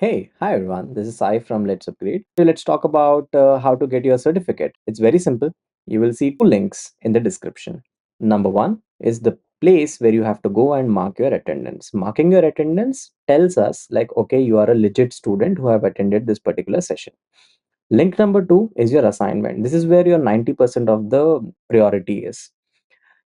Hey, hi everyone. This is Sai from Let's Upgrade. So let's talk about how to get your certificate. It's very simple. You will see two links in the description. Number one is the place where you have to go and mark your attendance. Marking your attendance tells us like, okay, you are a legit student who have attended this particular session. Link number two is your assignment. This is where your 90% of the priority is.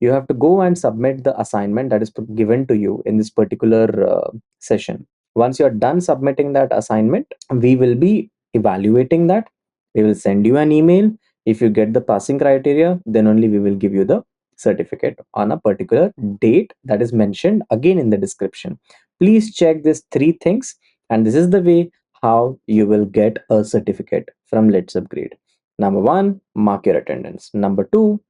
You have to go and submit the assignment that is given to you in this particular session. Once you're done submitting that assignment, we will be evaluating that. We will send you an email. If you get the passing criteria, then only we will give you the certificate on a particular date that is mentioned again in the description. Please check these three things, and this is the way how you will get a certificate from Let's Upgrade. Number one, mark your attendance. Number two,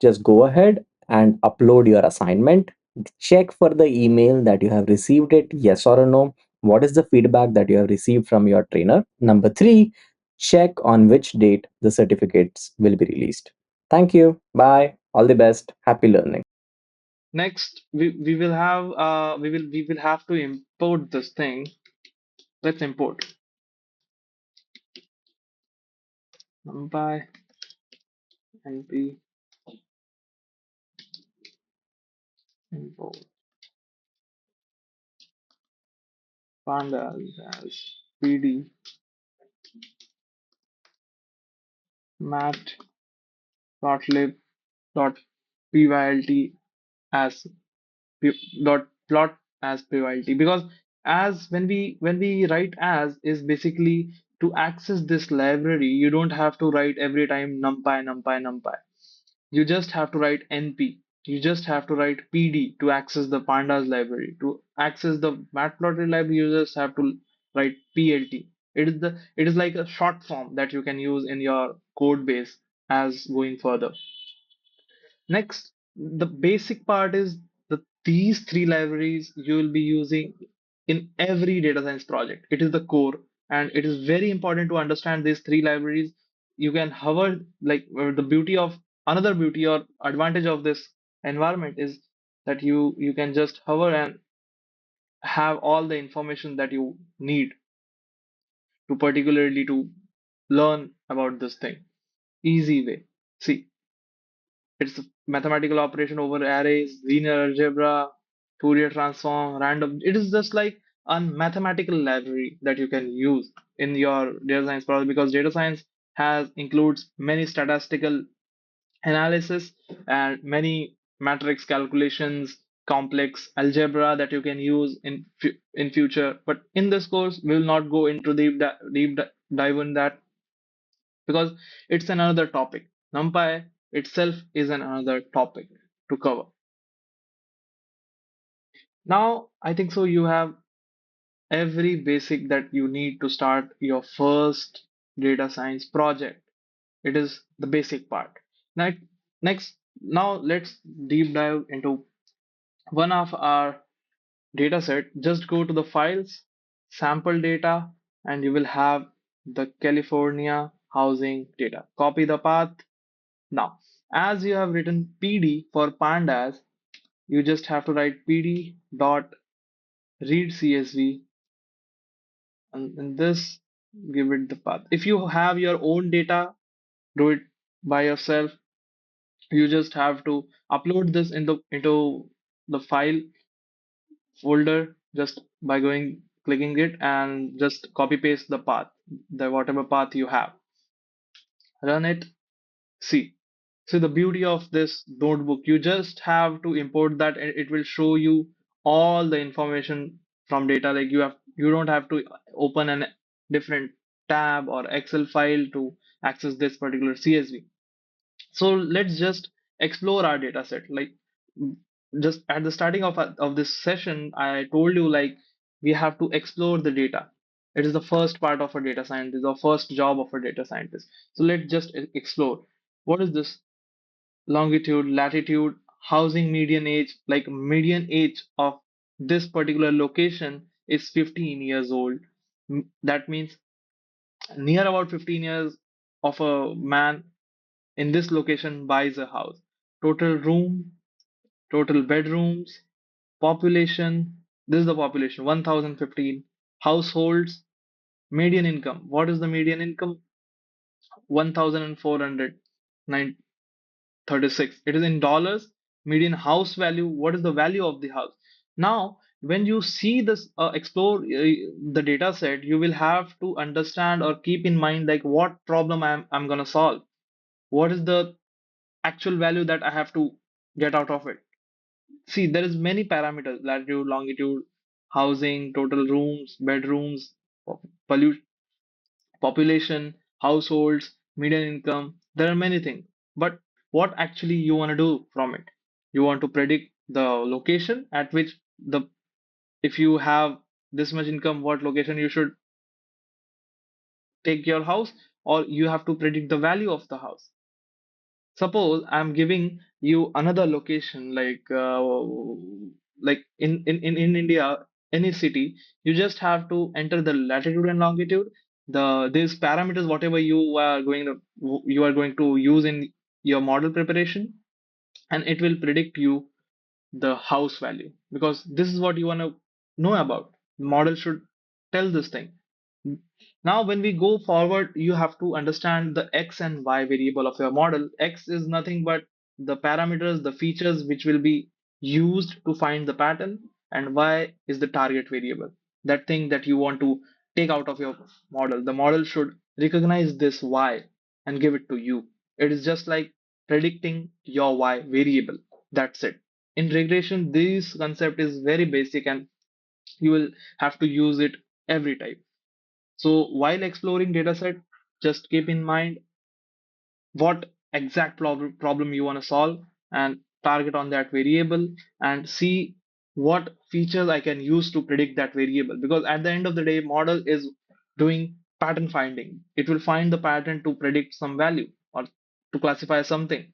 just go ahead and upload your assignment. Check for the email that you have received it, yes or no. What is the feedback that you have received from your trainer? Number three, check on which date the certificates will be released. Thank you. Bye. All the best. Happy learning. Next, we will have we will have to import this thing. Let's import numpy np import pandas as pd mat.lib dot pylt as dot plot as pylt, because as when we write as is basically to access this library, you don't have to write every time numpy. You just have to write np. You just have to write pd to access the pandas library. To access the matplotlib library, you just have to write plt. It is like a short form that you can use in your code base as going further. Next, the basic part is these three libraries you will be using in every data science project. It is the core, and it is very important to understand these three libraries. You can hover, like the beauty of another beauty or advantage of this environment is that you can just hover and have all the information that you need to particularly to learn about this thing. Easy way. See, it's a mathematical operation over arrays, linear algebra, Fourier transform, random. It is just like a mathematical library that you can use in your data science project, because data science has includes many statistical analysis and many matrix calculations, complex algebra that you can use in future. But in this course, we will not go into dive in that, because it's another topic. NumPy itself is another topic to cover. Now, I think so you have every basic that you need to start your first data science project. It is the basic part. Now, next, now let's deep dive into one of our data set. Just go to the files, sample data, and you will have the California housing data. Copy the path. Now, as you have written PD for pandas, you just have to write PD dot read CSV, and in this give it the path. If you have your own data, do it by yourself. You just have to upload this into the file folder just by going clicking it and just copy paste the path, the whatever path you have. Run it. See. So the beauty of this notebook, you just have to import that and it will show you all the information from data. Like you don't have to open an different tab or Excel file to access this particular CSV. So let's just explore our data set. Like just at the starting of this session, I told you like we have to explore the data. It is the first part of a data scientist, or first job of a data scientist. So let's just explore. What is this? Longitude, latitude, housing median age, like median age of this particular location is 15 years old. That means near about 15 years of a man in this location buys a house. Total room, total bedrooms, population. This is the population 1015. Households. Median income. What is the median income? 1,436. It is in dollars. Median house value. What is the value of the house? Now, when you see this, explore the data set, you will have to understand or keep in mind like what problem I'm gonna solve. What is the actual value that I have to get out of it? See, there is many parameters: latitude, longitude, housing, total rooms, bedrooms, pollution, population, households, median income. There are many things. But what actually you want to do from it? You want to predict the location at which the if you have this much income, what location you should take your house, or you have to predict the value of the house. Suppose I'm giving you another location like in India, any city, you just have to enter the latitude and longitude, these parameters, whatever you are going to use in your model preparation, and it will predict you the house value, because this is what you want to know about. The model should tell this thing. Now, when we go forward, you have to understand the x and y variable of your model. X is nothing but the parameters, the features which will be used to find the pattern, and y is the target variable, that thing that you want to take out of your model. The model should recognize this y and give it to you. It is just like predicting your y variable. That's it. In regression, this concept is very basic and you will have to use it every time. So while exploring dataset, just keep in mind what exact problem you want to solve and target on that variable, and see what features I can use to predict that variable. Because at the end of the day, model is doing pattern finding. It will find the pattern to predict some value or to classify something.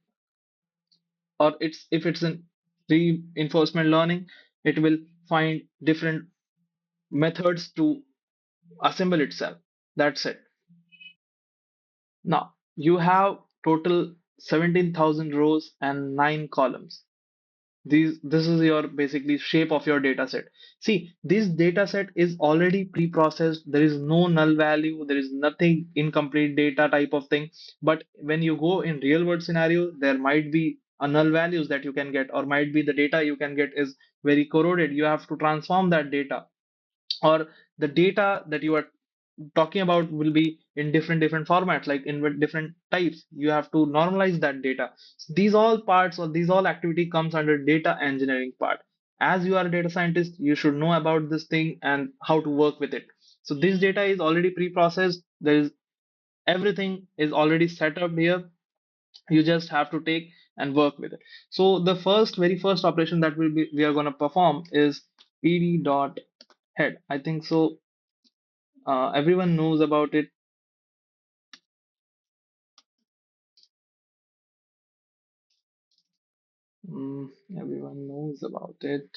Or it's if it's in reinforcement learning, it will find different methods to assemble itself. That's it. Now, you have total 17,000 rows and 9 columns. This is your basically shape of your data set. See, this data set is already pre-processed. There is no null value. There is nothing incomplete data type of thing. But when you go in real world scenario, there might be a null values that you can get, or might be the data you can get is very corroded. You have to transform that data, or the data that you are talking about will be in different formats, like in different types. You have to normalize that data. These all parts or these all activity comes under data engineering part. As you are a data scientist, you should know about this thing and how to work with it. So this data is already pre-processed. There is everything is already set up here. You just have to take and work with it. So the very first operation that we are going to perform is pd dot head. I think so. Everyone knows about it. Mm, everyone knows about it.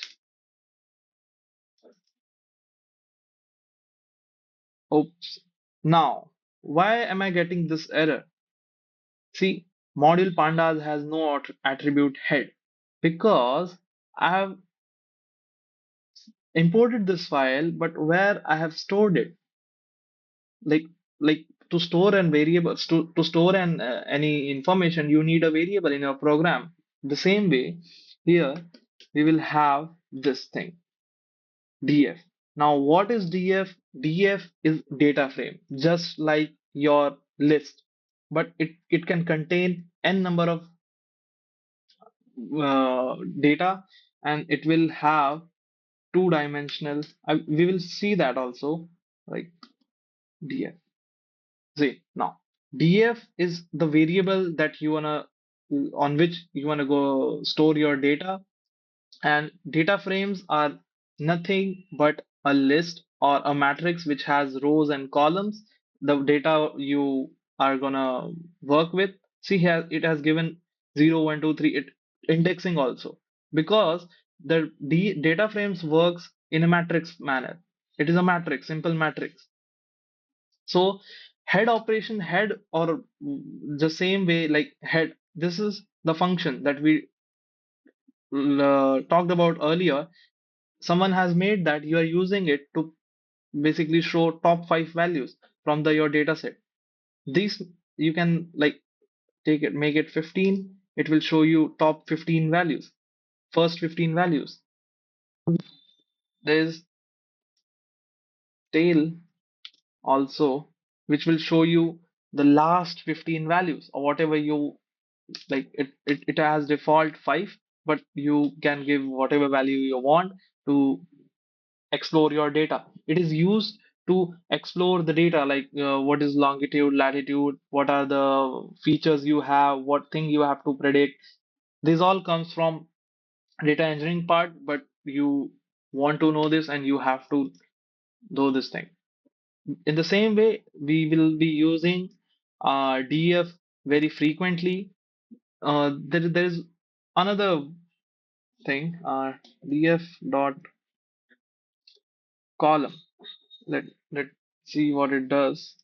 Oops. Now, why am I getting this error? See, module pandas has no attribute head, because I have imported this file, but where I have stored it, like like to store and variables to store and any information, you need a variable in your program. The same way, here we will have this thing df. Now, what is df? Df is data frame, just like your list, but it can contain n number of data, and it will have two dimensional. We will see that also, like df. See, now df is the variable that you wanna on which you wanna go store your data. And data frames are nothing but a list or a matrix which has rows and columns. The data you are gonna work with. See here, it has given 0, 1, 2, 3. It indexing also, because the data frames works in a matrix manner. It is a matrix, simple matrix. So head operation, head, or the same way like head. This is the function that we talked about earlier. Someone has made that, you are using it to basically show top 5 values from the your data set. These you can like take it, make it 15. It will show you top 15 values, first 15 values. There's tail also, which will show you the last 15 values or whatever you like. It has default 5, but you can give whatever value you want to explore your data. It is used to explore the data, like what is longitude, latitude, what are the features you have, what thing you have to predict. This all comes from data engineering part, but you want to know this and you have to do this thing. In the same way, we will be using def very frequently. There is another thing, df dot column. Let's see what it does.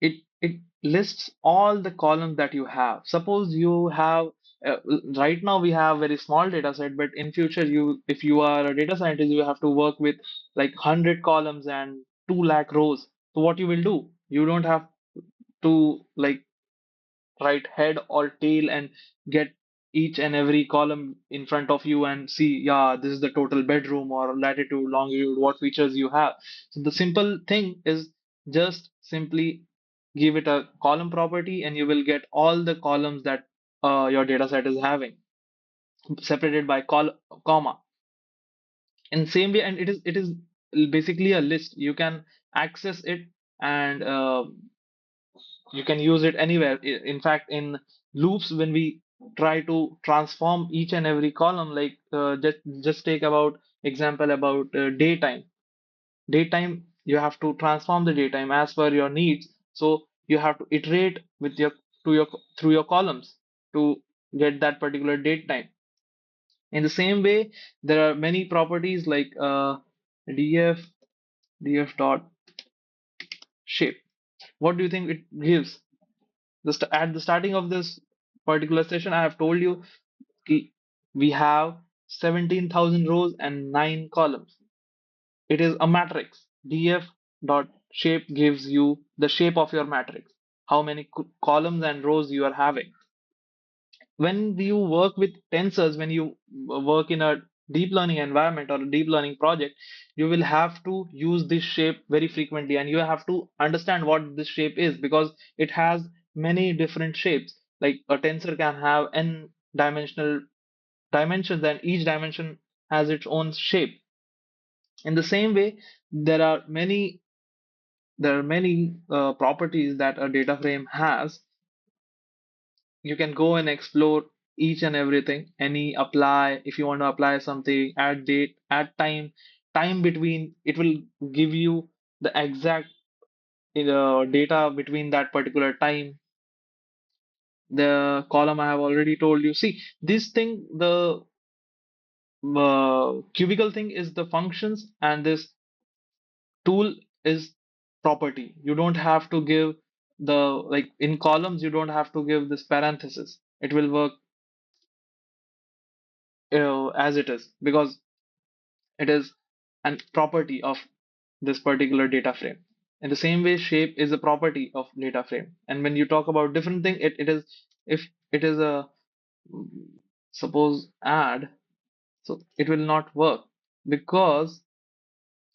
It lists all the columns that you have. Suppose you have uh, right now we have very small data set, but in future, you if you are a data scientist, you have to work with like 100 columns and 2 lakh rows. So what you will do, you don't have to like write head or tail and get each and every column in front of you and see, yeah, this is the total bedroom or latitude, longitude, what features you have. So the simple thing is just simply give it a column property and you will get all the columns that your data set is having, separated by comma. In same way, and it is basically a list. You can access it and you can use it anywhere. In fact, in loops, when we try to transform each and every column, like just take about example about daytime. Daytime, you have to transform the daytime as per your needs. So you have to iterate with your to your through your columns to get that particular date time. In the same way, there are many properties like df df dot shape. What do you think it gives? At the starting of this particular session, I have told you we have 17,000 rows and 9 columns. It is a matrix. df dot shape gives you the shape of your matrix, how many columns and rows you are having. When you work with tensors, when you work in a deep learning environment or a deep learning project, you will have to use this shape very frequently and you have to understand what this shape is, because it has many different shapes. Like a tensor can have n dimensional dimensions and each dimension has its own shape. In the same way, there are many properties that a data frame has. You can go and explore each and everything. Any apply, if you want to apply something, add date, add time, time between, it will give you the exact data between that particular time. The column I have already told you. See, this thing, the cubicle thing is the functions, and this tool is property. You don't have to give the like in columns, you don't have to give this parenthesis. It will work as it is, because it is an property of this particular data frame. In the same way, shape is a property of data frame. And when you talk about different thing, it is, if it is a suppose add, so it will not work, because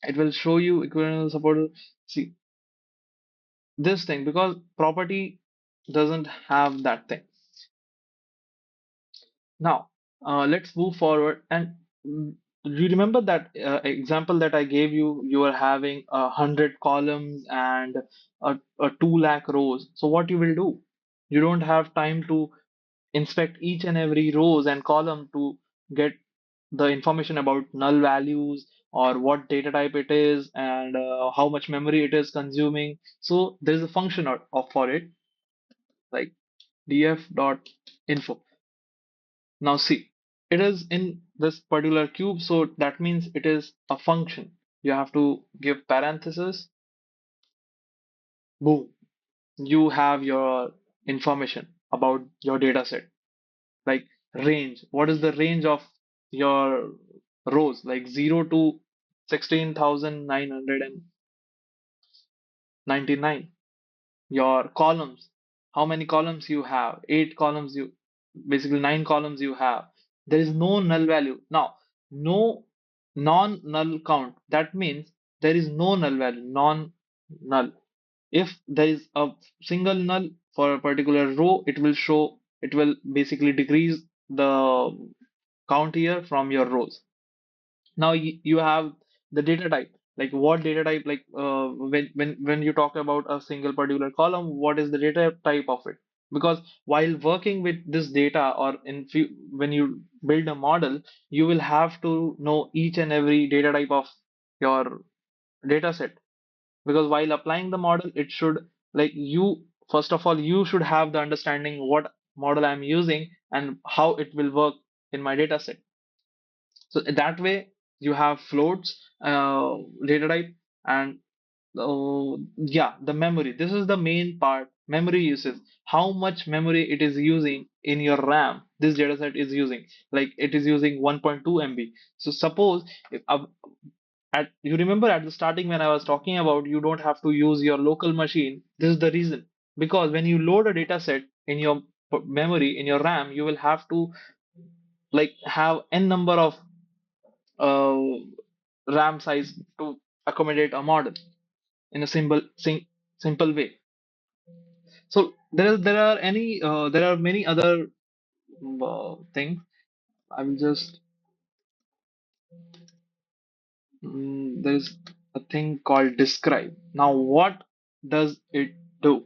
it will show you equivalent support. See this thing, because property doesn't have that thing. Now, let's move forward. And you remember that example that I gave you? You are having 100 columns and a 2 lakh rows. So what you will do? You don't have time to inspect each and every rows and column to get the information about null values or what data type it is and how much memory it is consuming. So there is a function for it, like df dot info. Now see, it is in this particular cube, so that means it is a function. You have to give parenthesis, boom. You have your information about your data set, like range. What is the range of your rows? Like 0 to 16,999. Your columns, how many columns you have? Eight columns, you basically nine columns you have. There is no null value. Now, no non-null count. That means there is no null value, non-null. If there is a single null for a particular row, it will basically decrease the count here from your rows. Now you have the data type. Like what data type, like when you talk about a single particular column, what is the data type of it? Because while working with this data, or when you build a model, you will have to know each and every data type of your data set. Because while applying the model, it should, like, you first of all, you should have the understanding what model I'm using and how it will work in my data set. So that way you have floats, data type, and yeah, the memory. This is the main part. Memory usage. How much memory it is using in your RAM. This dataset is using. Like it is using 1.2 MB. So suppose if, you remember at the starting when I was talking about you don't have to use your local machine. This is the reason, because when you load a data set in your memory in your RAM, you will have to like have n number of uh, RAM size to accommodate a model in a simple way. So there are many other things. I will just there is a thing called describe. Now, what does it do?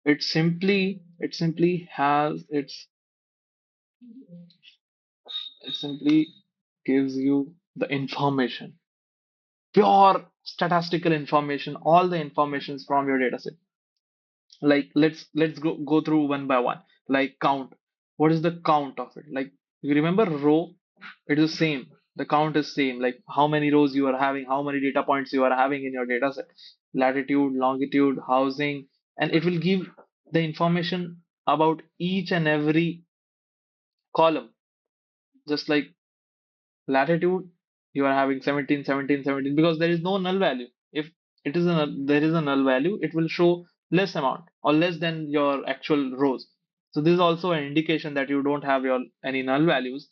It simply has it simply gives you the information, pure statistical information, all the informations from your dataset. Like let's go through one by one. Like count. What is the count of it? Like you remember row, it is same. The count is same. Like how many rows you are having, how many data points you are having in your data set. Latitude, longitude, housing, and it will give the information about each and every column. Just like latitude, you are having 17, 17, 17, because there is no null value. If there is a null value, it will show less amount or less than your actual rows. So this is also an indication that you don't have your any null values.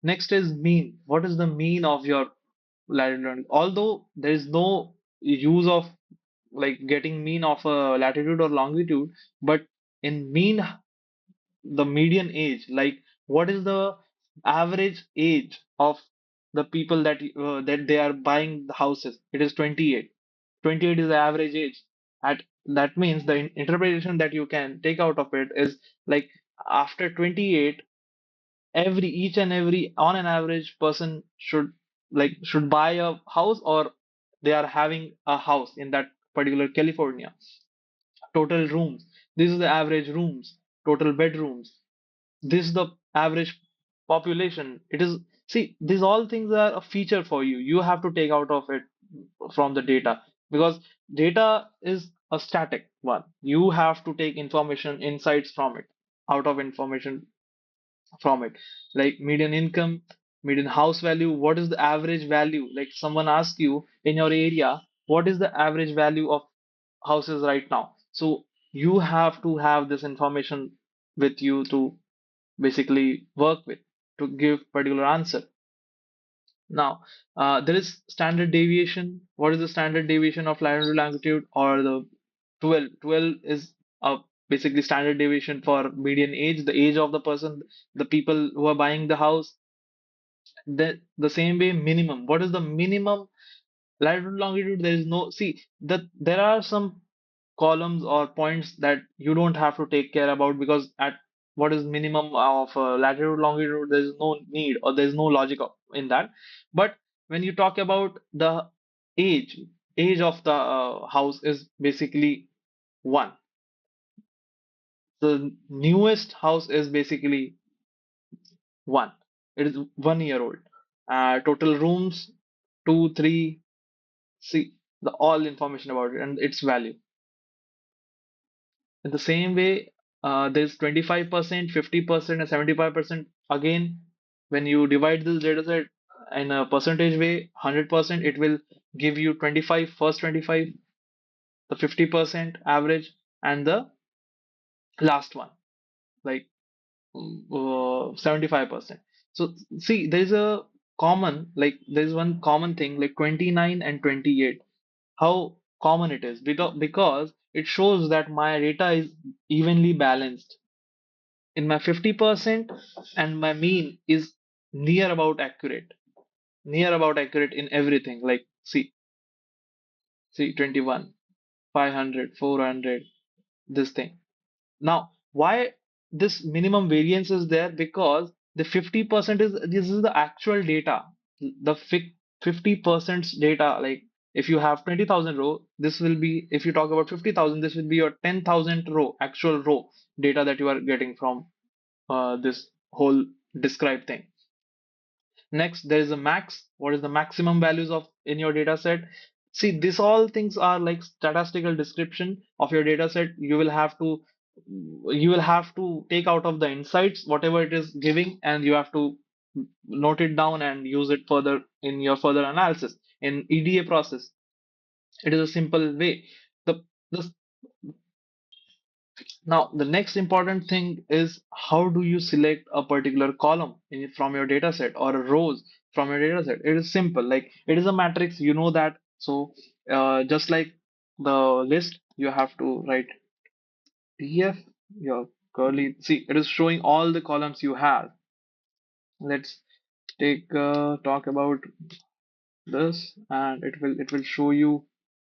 Next is mean. What is the mean of your latitude? Although there is no use of like getting mean of a latitude or longitude, but in mean, the median age, like what is the average age of the people that they are buying the houses? It is 28. 28 is the average age. At that means the interpretation that you can take out of it is like after 28, every each and every on an average person should buy a house, or they are having a house in that particular California. Total rooms, this is the average rooms. Total bedrooms, this is the average population. It is, see, these all things are a feature for you. You have to take out of it from the data, because data is a static one. You have to take information, insights from it, out of information from it. Like median income, median house value, what is the average value? Like someone asks you in your area, what is the average value of houses right now? So you have to have this information with you to basically work with to give particular answer. Now, there is standard deviation. What is the standard deviation of latitude longitude, or the 12? 12 is basically standard deviation for median age, the age of the person, the people who are buying the house. The same way, minimum. What is the minimum latitude longitude? There is no, see that there are some columns or points that you don't have to take care about, because at what is minimum of latitude longitude, there is no need or there is no logic in that. But when you talk about the age age of the house is basically one. The newest house is basically one. It is 1 year old. Total rooms, two, three. See the all information about it and its value. In the same way, there's 25%, 50%, and 75%. Again, when you divide this data set, in a percentage way, 100%, it will give you 25, first 25, the 50% average, and the last one, like 75%. So see, there's a common, like there's one common thing, like 29 and 28. How common it is? Because it shows that my data is evenly balanced in my 50%, and my mean is near about accurate, near about accurate in everything. Like see 21, 500, 400, this thing. Now, why this minimum variance is there? Because the 50% is, this is the actual data. The 50% data, like if you have 20,000 row, this will be, if you talk about 50,000, this will be your 10,000 row, actual row data that you are getting from this whole described thing. Next, there is a max. What is the maximum values of in your data set? See, this all things are like statistical description of your data set. You will have to take out of the insights whatever it is giving, and you have to note it down and use it further in your further analysis in EDA process. It is a simple way. The Now, the next important thing is how do you select a particular column from your data set, or a rows from your data set? It is simple. Like it is a matrix, you know that. So, just like the list, you have to write df your curly. See, it is showing all the columns you have. Let's take talk about this, and it will show you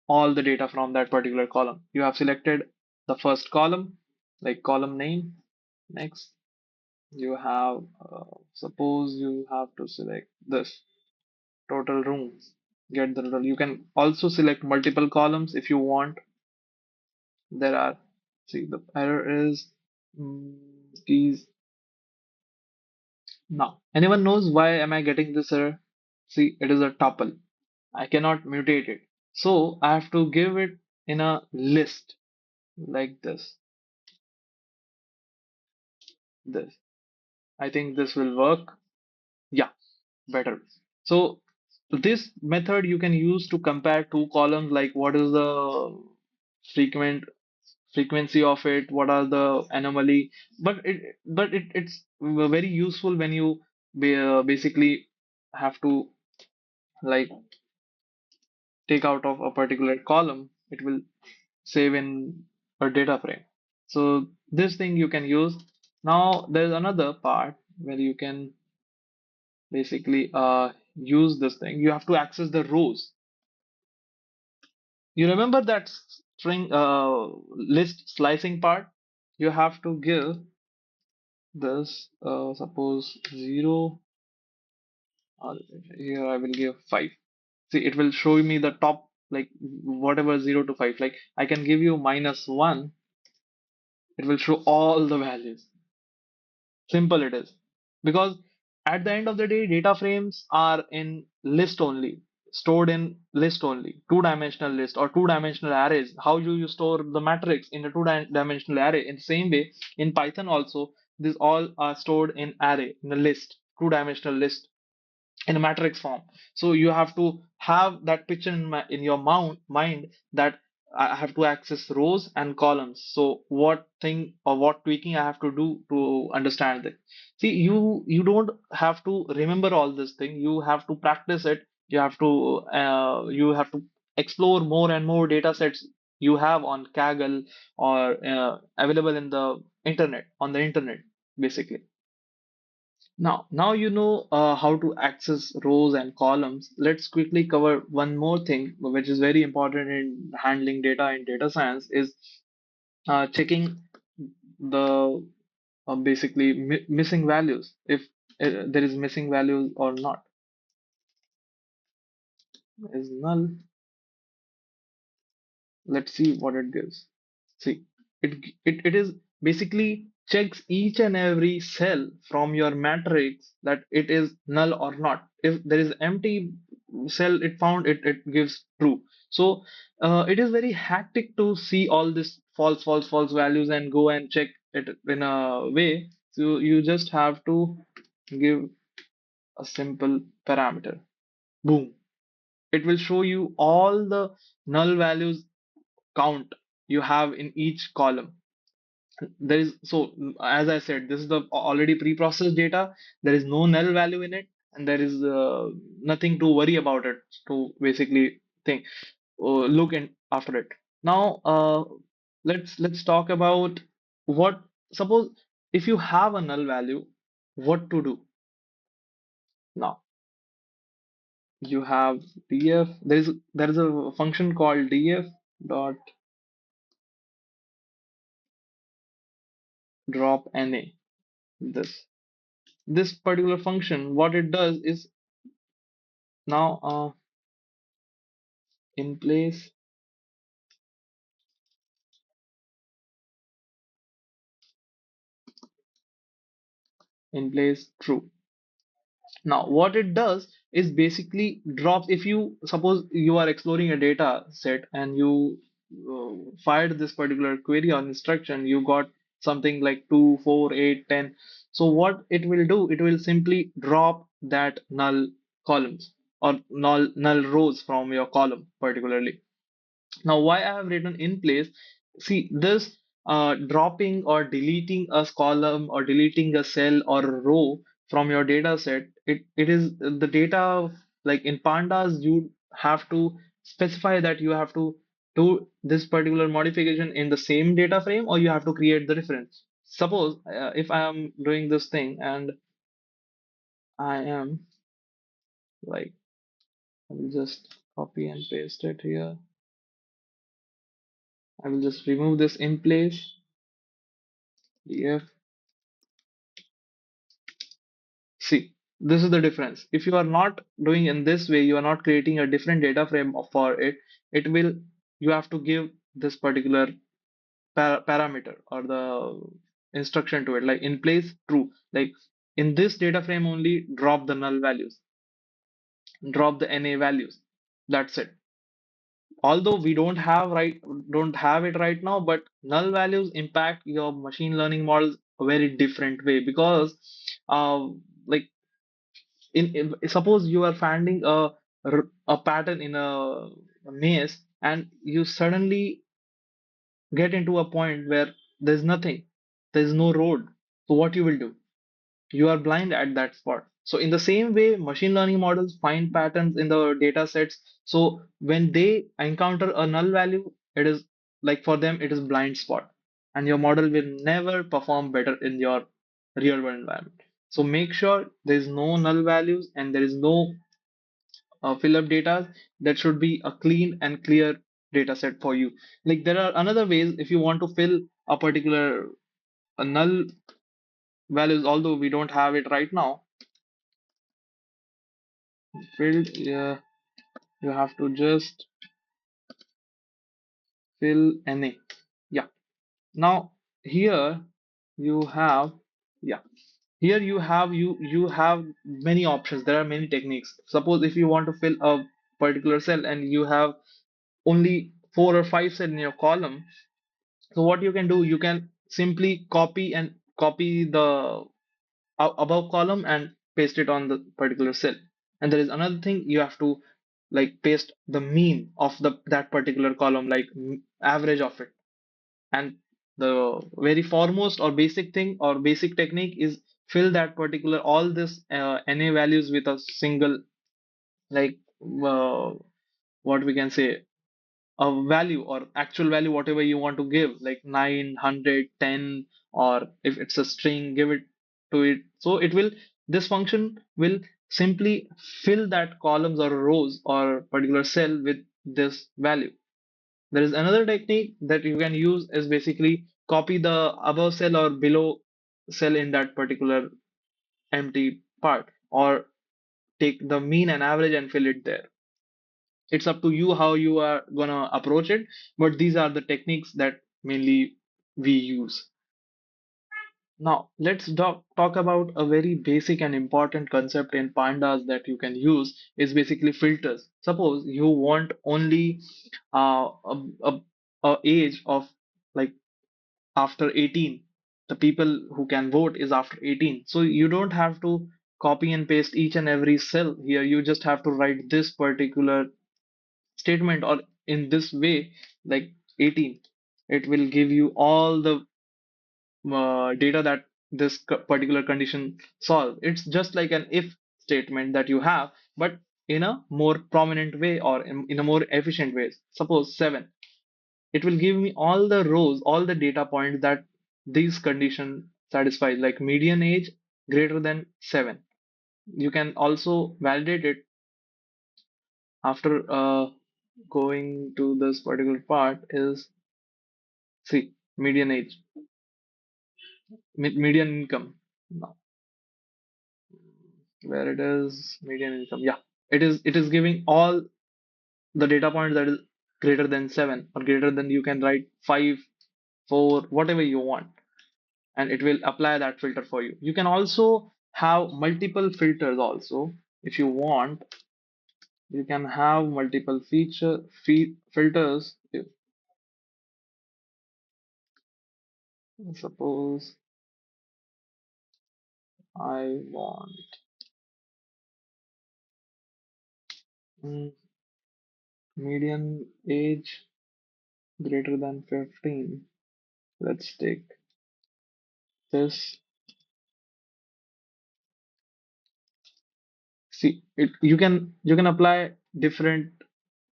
all the data from that particular column. You have selected the first column, like column name. Next, you have suppose you have to select this total rooms. Get the total. You can also select multiple columns if you want. There are, see, the error is keys. Now, anyone knows why am I getting this error? See, it is a tuple. I cannot mutate it. So I have to give it in a list like this. This. I think this will work. Yeah, better. So this method you can use to compare two columns, like what is the frequent frequency of it, what are the anomaly. But it's very useful when you basically have to, like, take out of a particular column. It will save in a data frame. So this thing you can use. Now there's another part where you can basically use this thing. You have to access the rows. You remember that string list slicing part? You have to give this suppose 0, or here I will give 5. See, it will show me the top, like whatever 0 to 5. Like I can give you -1, it will show all the values. Simple it is. Because at the end of the day, data frames are in list only, stored in list only, two-dimensional list or two-dimensional arrays. How do you store the matrix in a two-dimensional array? In the same way, in Python also, these all are stored in array, in a list, two-dimensional list in a matrix form. So you have to have that picture in your mind that I have to access rows and columns. So what thing or what tweaking I have to do to understand it? See, you don't have to remember all this thing. You have to practice it. You have to explore more and more data sets you have on Kaggle, or available in the internet, on the internet, basically. Now you know how to access rows and columns. Let's quickly cover one more thing, which is very important in handling data in data science, is checking the basically missing values, if there is missing values or not. Is null. Let's see what it gives. See, it is basically checks each and every cell from your matrix that it is null or not. If there is empty cell it found, it gives true. So it is very hectic to see all this false, false, false values and go and check it in a way. So you just have to give a simple parameter. Boom. It will show you all the null values count you have in each column. There is, so as I said, this is the already pre-processed data. There is no null value in it, and there is nothing to worry about it to basically think look in after it. Now let's talk about what, suppose if you have a null value, what to do. Now you have df, there is a function called df dot drop na. This particular function, what it does is, now in place true. Now what it does is basically drops, if you suppose you are exploring a data set and you fired this particular query or instruction, you got something like 2, 4, 8, 10. So what it will do, it will simply drop that null columns or null rows from your column particularly. Now, why I have written in place, see this dropping or deleting a column or deleting a cell or a row from your data set, it is the data, like in pandas, you have to specify that you have to do this particular modification in the same data frame, or you have to create the reference. Suppose if I am doing this thing and I am like, I will just copy and paste it here. I will just remove this in place. Df. See, this is the difference. If you are not doing in this way, you are not creating a different data frame for it. It will, you have to give this particular parameter or the instruction to it, like in place true. Like in this data frame only, drop the null values, drop the NA values. That's it. Although we don't have it right now, but null values impact your machine learning models a very different way, because like suppose you are finding a pattern in a maze, and you suddenly get into a point where there's nothing, there's no road. So what you will do, you are blind at that spot. So in the same way, machine learning models find patterns in the data sets. So when they encounter a null value, it is like for them it is blind spot, and your model will never perform better in your real world environment. So make sure there is no null values and there is no fill up data. That should be a clean and clear data set for you. Like there are another ways, if you want to fill a particular a null values, although we don't have it right now filled. Yeah, you have to just fill NA. Yeah. Now here you have, yeah, here you have many options. There are many techniques. Suppose if you want to fill a particular cell and you have only 4 or 5 cells in your column. So what you can do, you can simply copy the above column and paste it on the particular cell. And there is another thing, you have to like paste the mean of the that particular column, like average of it. And the very foremost or basic thing or basic technique is fill that particular all this NA values with a single, like uh, what we can say, a value or actual value, whatever you want to give, like 910, or if it's a string, give it to it. So it will, this function will simply fill that columns or rows or particular cell with this value. There is another technique that you can use, is basically copy the above cell or below cell in that particular empty part, or take the mean and average and fill it there. It's up to you how you are gonna approach it, but these are the techniques that mainly we use. Now let's talk about a very basic and important concept in pandas that you can use, is basically filters. Suppose you want only uh, a, a, a age of like after 18, the people who can vote is after 18, so you don't have to copy and paste each and every cell here. You just have to write this particular statement or in this way, like 18. It will give you all the data that this particular condition solve. It's just like an if statement that you have, but in a more prominent way or in a more efficient way. Suppose 7. It will give me all the rows, all the data points that these condition satisfies, like median age greater than 7. You can also validate it after going to this particular part is, see, median age, median income. Now, where it is median income, yeah, it is giving all the data points that is greater than 7 or greater than, you can write 5, 4, whatever you want, and it will apply that filter for you. You can also have multiple filters also. If you want, you can have multiple filters. If, suppose I want mm, median age greater than 15. Let's take this. See, you can apply different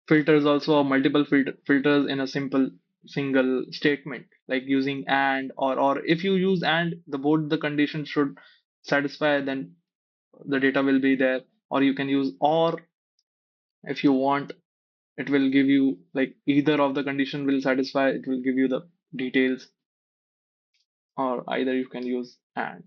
filters also, or multiple filters in a simple single statement, like using and, or if you use and, the both the conditions should satisfy, then the data will be there. Or you can use or, if you want, it will give you like either of the condition will satisfy, it will give you the details. Or either you can use and.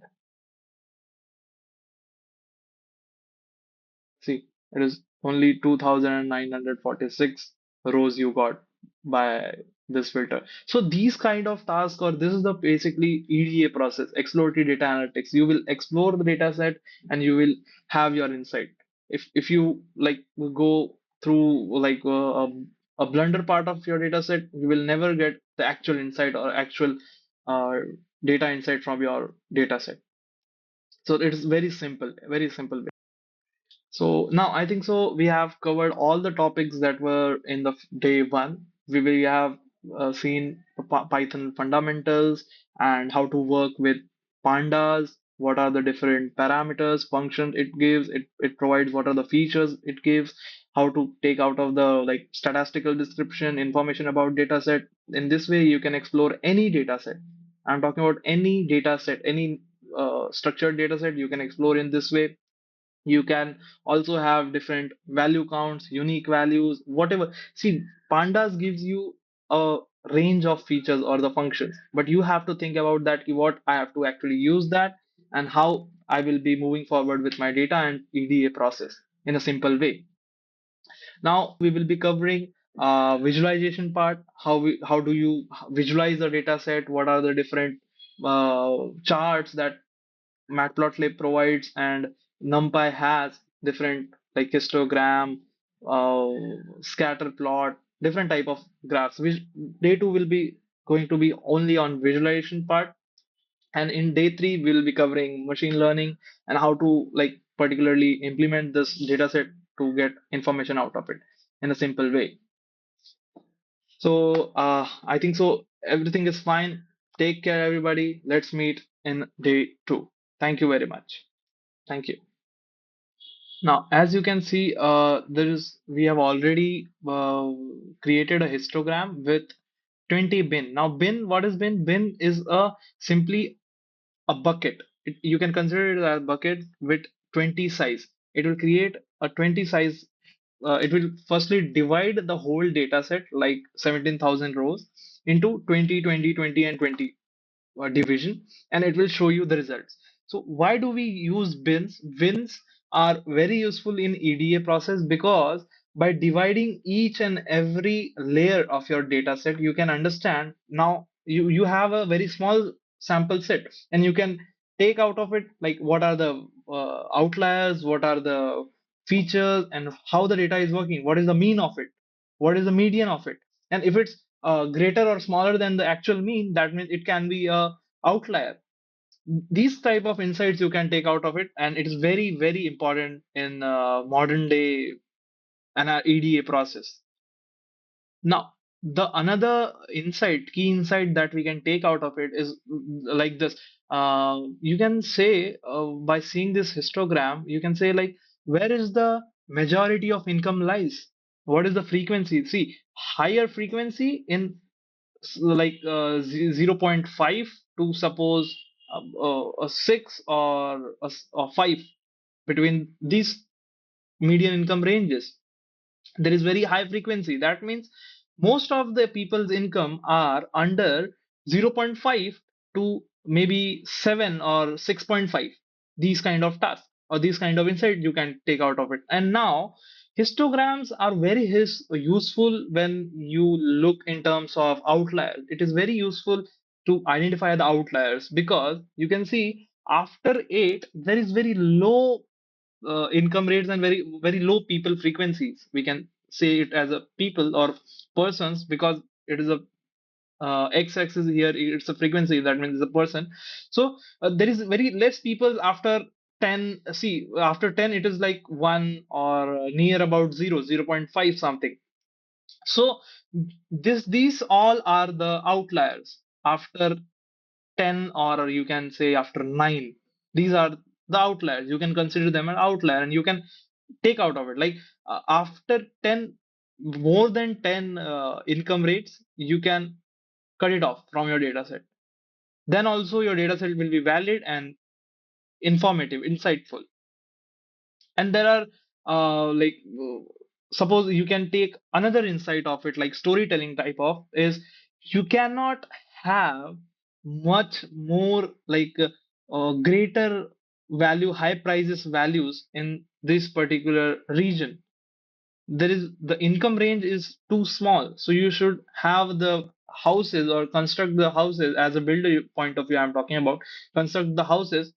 See, it is only 2,946 rows you got by this filter. So these kind of tasks, or this is the basically EDA process, exploratory data analytics. You will explore the data set and you will have your insight. If you like go through like a blunder part of your data set, you will never get the actual insight or actual uh, data insight from your data set. So it is very simple, very simple. So now I think so we have covered all the topics that were in the day one. We have seen Python fundamentals and how to work with pandas. What are the different parameters, functions it gives? It provides what are the features it gives. How to take out of the like statistical description information about data set. In this way, you can explore any data set. I'm talking about any data set, any structured data set. You can explore in this way. You can also have different value counts, unique values, whatever. See, pandas gives you a range of features or the functions, but you have to think about that, what I have to actually use that, and how I will be moving forward with my data and EDA process in a simple way. Now we will be covering visualization part. How do you visualize the data set? What are the different charts that Matplotlib provides, and Numpy has different like histogram, uh, scatter plot, different type of graphs. Which day two will be going to be only on visualization part, and in day three we will be covering machine learning and how to like particularly implement this data set to get information out of it in a simple way. So I think so. Everything is fine. Take care, everybody. Let's meet in day two. Thank you very much. Thank you. Now, as you can see, we have already created a histogram with 20 bin. Now, bin, what is bin? Bin is a simply a bucket. You can consider it as a bucket with 20 size. It will create a 20 size. It will firstly divide the whole data set, like 17,000 rows, into 20, 20, 20, and 20 division, and it will show you the results. So why do we use bins? Bins are very useful in EDA process because by dividing each and every layer of your data set, you can understand. Now you have a very small sample set, and you can take out of it like what are the outliers, what are the features, and how the data is working, what is the mean of it, what is the median of it. And if it's greater or smaller than the actual mean, that means it can be a outlier. these type of insights you can take out of it, and it is very very important in modern day and our EDA process. Now, the another insight, key insight that we can take out of it is like this. You can say by seeing this histogram, you can say like where is the majority of income lies? What is the frequency? See, higher frequency in like 0.5 to suppose a 6 or or 5 between these median income ranges, there is very high frequency. That means most of the people's income are under 0.5 to maybe 7 or 6.5. These kind of tasks or these kind of insight you can take out of it. And now histograms are very useful when you look in terms of outliers. It is very useful to identify the outliers, because you can see after 8 there is very low income rates and very very low people frequencies. We can say it as a people or persons, because it is a x-axis here, it's a frequency, that means it's a person. So there is very less people after 10. See, after 10 it is like 1 or near about 0.5 something. So these all are the outliers after 10, or you can say after 9. These are the outliers. You can consider them an outlier, and you can take out of it like after 10, more than 10 income rates, you can cut it off from your data set. Then also your data set will be valid and informative, insightful. And there are suppose you can take another insight of it, like storytelling type of is, you cannot have much more greater value, high prices values in this particular region. There is the income range is too small, so you should have the houses or construct the houses, as a builder point of view I'm talking about, construct the houses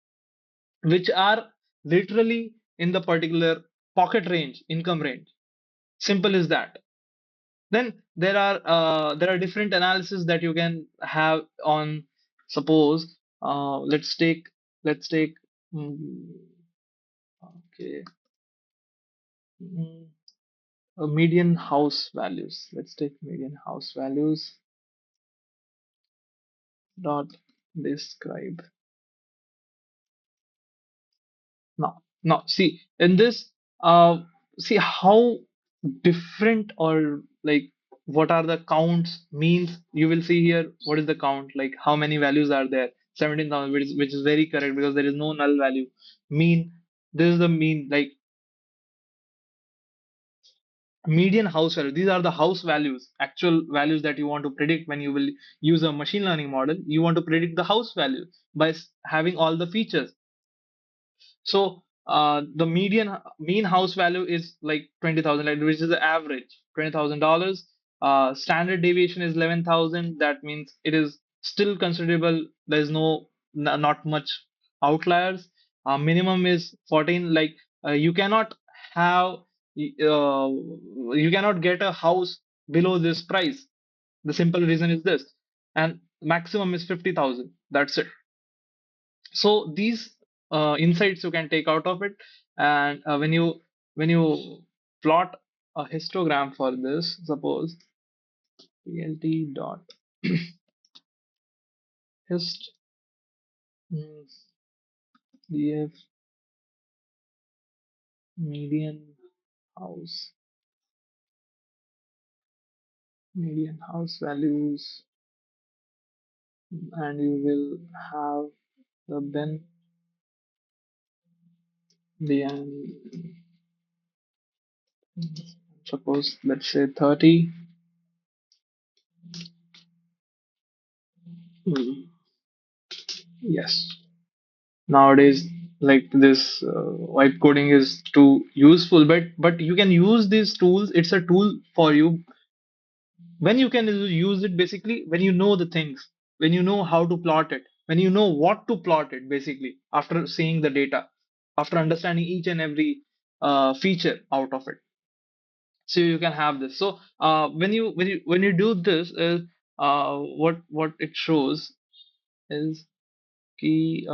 which are literally in the particular pocket range, income range. Simple as that. Then there are different analysis that you can have on, suppose let's take mm, okay, mm, median house values. Let's take median house values dot describe. Now, see in this, see how different, or like what are the counts means. You will see here what is the count, like how many values are there. 17,000, which is very correct, because there is no null value. Mean, this is the mean, like median house value. These are the house values, actual values that you want to predict when you will use a machine learning model. You want to predict the house value by having all the features. So the mean house value is like 20,000, like, which is the average $20,000. Standard deviation is 11,000. That means it is still considerable. There's not much outliers. Minimum is 14. Like you cannot have you cannot get a house below this price. The simple reason is this, and maximum is 50,000. That's it. So these insights you can take out of it. And when you plot a histogram for this, suppose plt dot hist mm, df median house values, and you will have the then the suppose let's say 30. Hmm, yes, nowadays like this vibe coding is too useful, but you can use these tools. It's a tool for you. When you can use it, basically when you know the things, when you know how to plot it, when you know what to plot it, basically after seeing the data, after understanding each and every feature out of it. So you can have this. So when you do this is what it shows is key,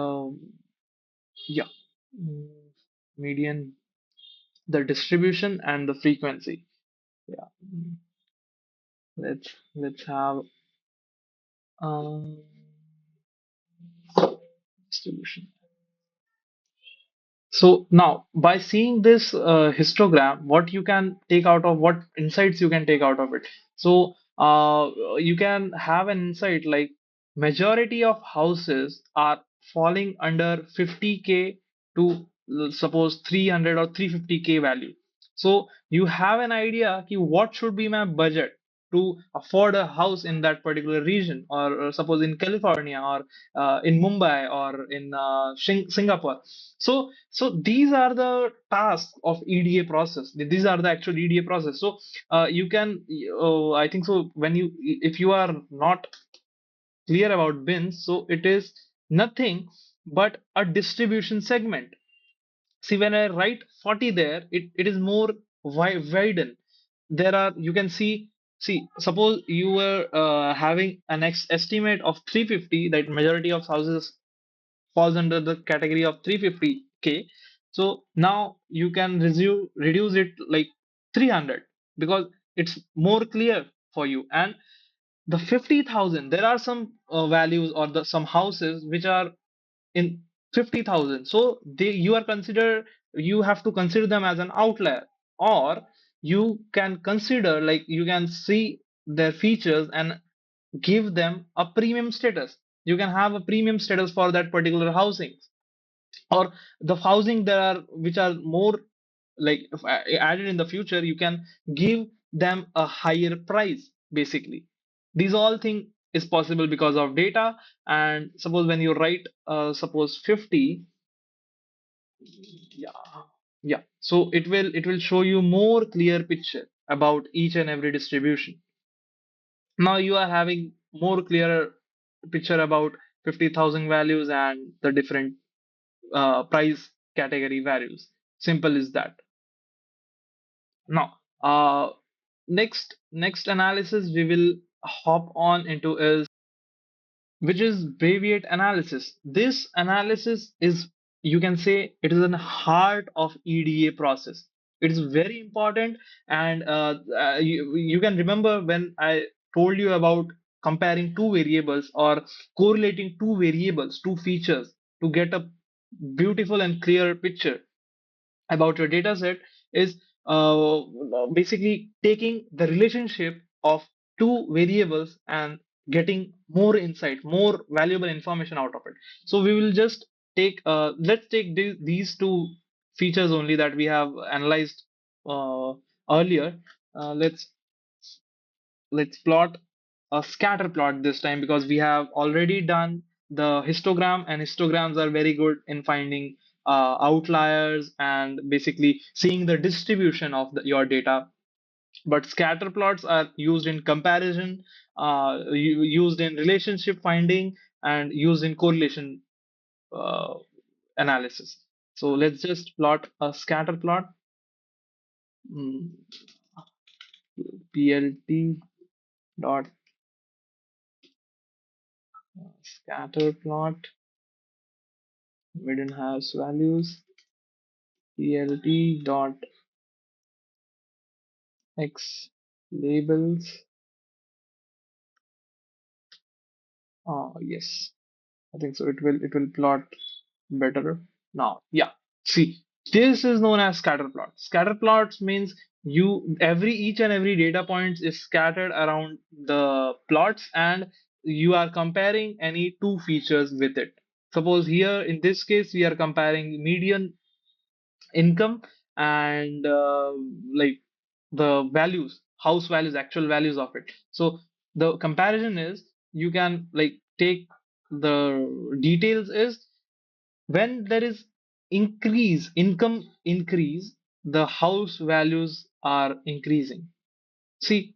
yeah, mm, median, the distribution and the frequency. Yeah. Let's have um distribution. So now, by seeing this histogram, what you can take out of, what insights you can take out of it. So you can have an insight like majority of houses are falling under 50K to suppose 300 or 350K value. So you have an idea ki what should be my budget to afford a house in that particular region, or suppose in California, or in Mumbai, or in Singapore. So these are the tasks of EDA process. These are the actual EDA process. So you can, I think so. When you, if you are not clear about bins, so it is nothing but a distribution segment. See, when I write 40 there, it is more widen. There are, you can see. See, suppose you were having an estimate of 350, that majority of houses falls under the category of 350K. So now you can reduce it like 300, because it's more clear for you. And the 50,000, there are some values, or some houses which are in 50,000. So they, you are consider, you have to consider them as an outlier, or you can consider, like, you can see their features and give them a premium status. You can have a premium status for that particular housing, or the housing there are which are more like, if added in the future, you can give them a higher price. Basically, these all thing is possible because of data. And suppose when you write suppose 50, yeah, yeah, so it will show you more clear picture about each and every distribution. Now you are having more clearer picture about 50,000 values and the different price category values. Simple is that. Now, next analysis we will hop on into is, which is Breviate analysis. This analysis is, you can say, it is in the heart of EDA process. It is very important. And you can remember when I told you about comparing two variables, or correlating two variables, two features, to get a beautiful and clear picture about your data set, is uh, basically taking the relationship of two variables and getting more insight, more valuable information out of it. So we will just take, let's take these two features only that we have analyzed uh, earlier. Uh, let's let's plot a scatter plot this time, because we have already done the histogram, and histograms are very good in finding outliers and basically seeing the distribution of your data. But scatter plots are used in comparison, used in relationship finding, and used in correlation uh, analysis. So let's just plot a scatter plot. mm, plt dot scatter plot, hidden hash values, plt dot x labels. Yes, I think so. It will plot better now. Yeah. See, this is known as scatter plot. Scatter plots means you, every each and every data point is scattered around the plots, and you are comparing any two features with it. Suppose here in this case we are comparing median income and like the values, house values, actual values of it. So the comparison is, you can like take the details is, when there is increase, income increase, the house values are increasing. See,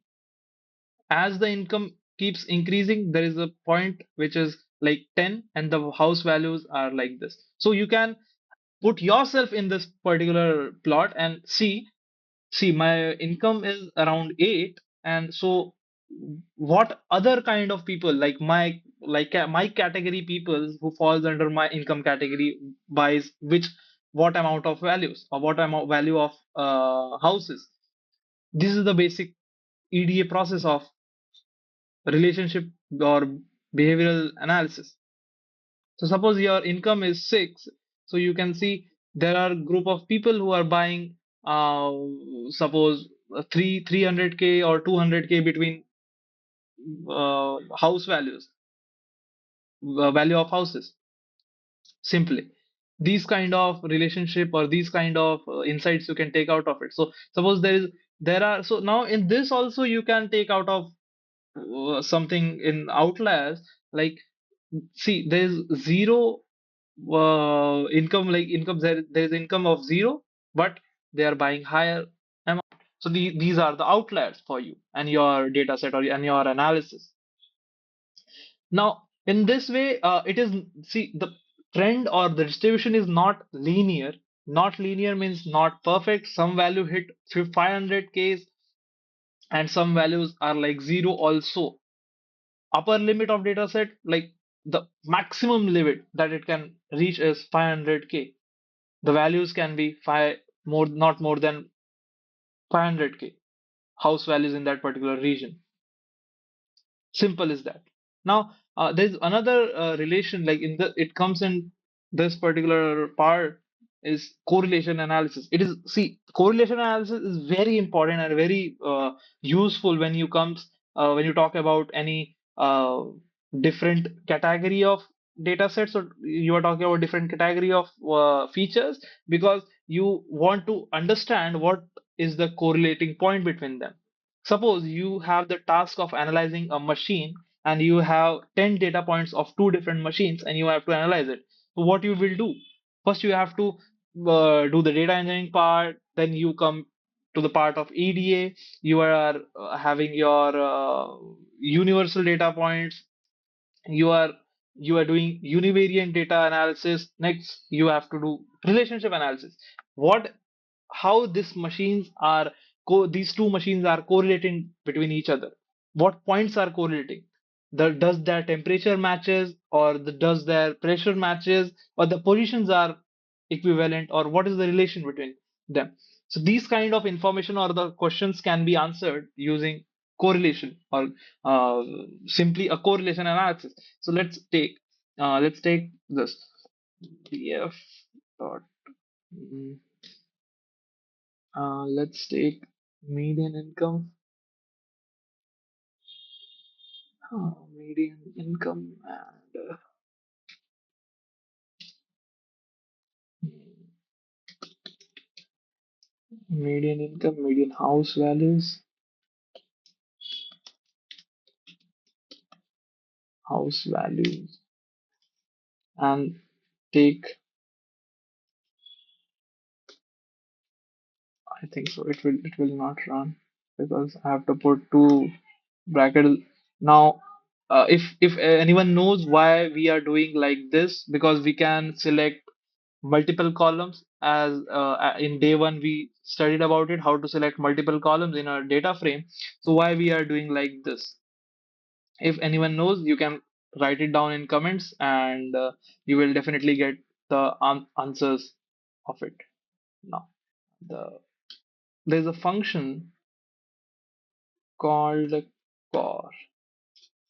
as the income keeps increasing, there is a point which is like 10, and the house values are like this. So you can put yourself in this particular plot and see my income is around 8, and so what other kind of people like my category people who falls under my income category buys which what amount of values or what amount value of houses. This is the basic EDA process of relationship or behavioral analysis. So suppose your income is 6, so you can see there are group of people who are buying uh, suppose 300k or 200k between house values, value of houses. Simply these kind of relationship or these kind of insights you can take out of it. So suppose there are, so now in this also you can take out of something in outliers, like see there's zero income, like income there's income of zero, but they are buying higher amount. So these are the outliers for you and your data set or and your analysis. Now, in this way, it is, see, the trend or the distribution is not linear. Not linear means not perfect. Some value hit 500Ks and some values are like zero also. Upper limit of data set, like the maximum limit that it can reach is 500K. The values can be not more than 500K house values in that particular region. Simple as that. Now, there's another relation, like in the it comes in this particular part is correlation analysis. It is, see, correlation analysis is very important and very useful when when you talk about any different category of data sets, or you are talking about different category of features, because you want to understand what is the correlating point between them. Suppose you have the task of analyzing a machine and you have 10 data points of two different machines and you have to analyze it. So what you will do? First, you have to do the data engineering part, then you come to the part of EDA. You are having your universal data points. You are you are doing univariate data analysis. Next, you have to do relationship analysis. What How these two machines are correlating between each other, what points are correlating, does their temperature matches, or does their pressure matches, or the positions are equivalent, or what is the relation between them. So these kind of information or the questions can be answered using correlation or uh, simply a correlation analysis. So let's take this df dot mm, let's take median income. Median income and median income, median house values, house values, and take. I think so. It will not run because I have to put two brackets now. If anyone knows why we are doing like this, because we can select multiple columns, as in day one we studied about it, how to select multiple columns in a data frame. So why we are doing like this? If anyone knows, you can write it down in comments, and you will definitely get the answers of it. Now, there's a function called core,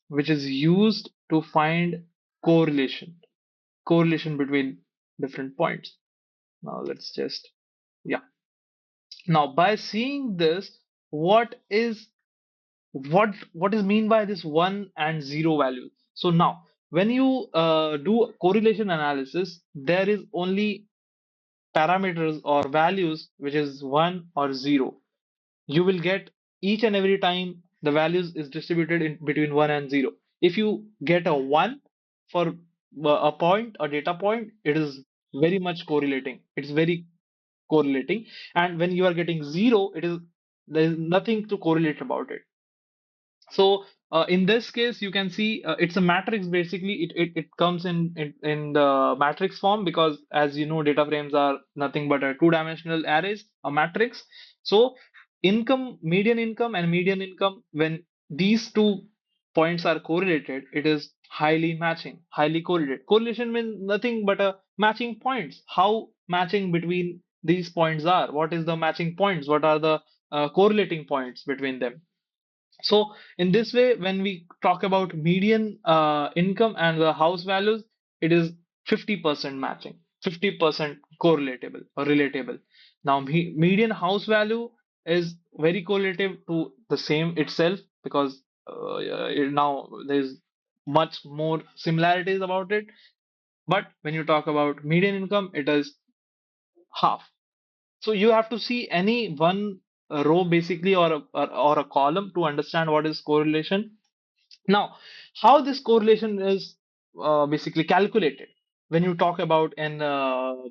which is used to find correlation between different points. Now let's just, yeah. Now by seeing this, what is what is mean by this one and zero value? So now when you do correlation analysis, there is only parameters or values which is one or zero. You will get each and every time the values is distributed in between 1 and 0. If you get a 1 for a point, a data point, it is very much correlating, it's very correlating. And when you are getting 0, there is nothing to correlate about it. So in this case, you can see it's a matrix. Basically, it comes in the matrix form, because as you know, data frames are nothing but a two-dimensional arrays, a matrix. So median income, and median income, when these two points are correlated, it is highly matching, highly correlated. Correlation means nothing but a matching points. How matching between these points are? What is the matching points? What are the correlating points between them? So in this way, when we talk about median income and the house values, it is 50% matching, 50% correlatable or relatable. Now, median house value is very correlative to the same itself because now there's much more similarities about it. But when you talk about median income, it is half. So you have to see any one row basically or a column to understand what is correlation. Now, how this correlation is basically calculated when you talk about an